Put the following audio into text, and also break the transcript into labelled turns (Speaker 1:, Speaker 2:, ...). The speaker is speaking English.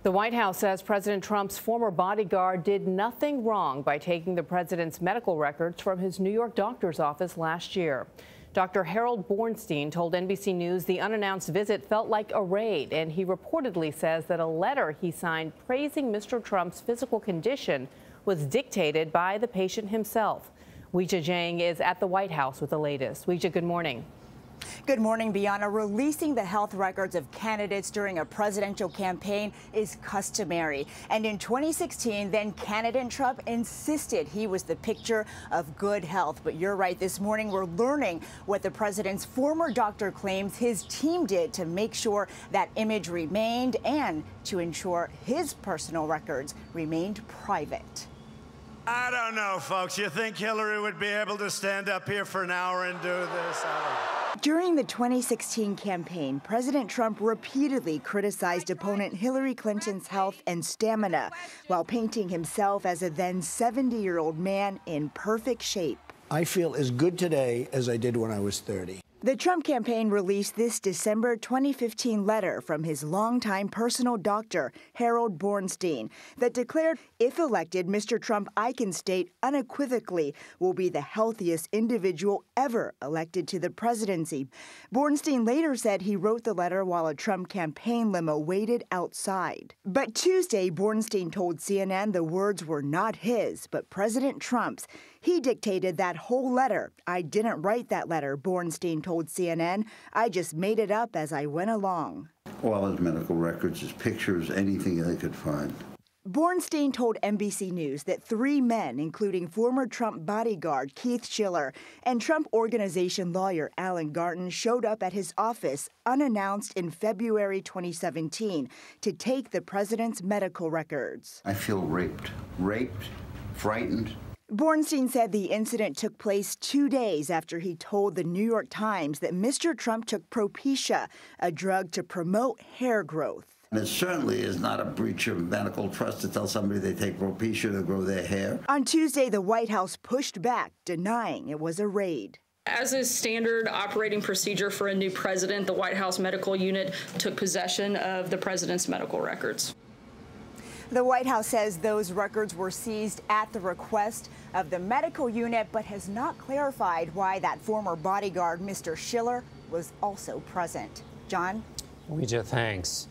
Speaker 1: The White House says President Trump's former bodyguard did nothing wrong by taking the president's medical records from his New York doctor's office last year. Dr. Harold Bornstein told NBC News the unannounced visit felt like a raid, and he reportedly says that a letter he signed praising Mr. Trump's physical condition was dictated by the patient himself. Weijia Jiang is at the White House with the latest. Weijia, good morning.
Speaker 2: Good morning, Bianna. Releasing the health records of candidates during a presidential campaign is customary. And in 2016, then candidate Trump insisted he was the picture of good health. But you're right, this morning we're learning what the president's former doctor claims his team did to make sure that image remained and to ensure his personal records remained private.
Speaker 3: I don't know, folks. You think Hillary would be able to stand up here for an hour and do this?
Speaker 2: During the 2016 campaign, President Trump repeatedly criticized opponent Hillary Clinton's health and stamina, while painting himself as a then 70-year-old man in perfect shape.
Speaker 4: I feel as good today as I did when I was 30.
Speaker 2: The Trump campaign released this December 2015 letter from his longtime personal doctor, Harold Bornstein, that declared if elected, Mr. Trump, I can state unequivocally, will be the healthiest individual ever elected to the presidency. Bornstein later said he wrote the letter while a Trump campaign limo waited outside. But Tuesday, Bornstein told CNN the words were not his, but President Trump's. He dictated that whole letter. I didn't write that letter, Bornstein told CNN. I just made it up as I went along.
Speaker 5: All his medical records, his pictures, anything they could find.
Speaker 2: Bornstein told NBC News that 3 men, including former Trump bodyguard Keith Schiller and Trump Organization lawyer Alan Garten, showed up at his office unannounced in February 2017 to take the president's medical records.
Speaker 5: I feel raped, frightened.
Speaker 2: Bornstein said the incident took place 2 days after he told the New York Times that Mr. Trump took Propecia, a drug to promote hair growth.
Speaker 5: And it certainly is not a breach of medical trust to tell somebody they take Propecia to grow their hair.
Speaker 2: On Tuesday, the White House pushed back, denying it was a raid.
Speaker 6: As is standard operating procedure for a new president, the White House medical unit took possession of the president's medical records.
Speaker 2: The White House says those records were seized at the request of the medical unit, but has not clarified why that former bodyguard, Mr. Schiller, was also present. John?
Speaker 7: Weijia, thanks.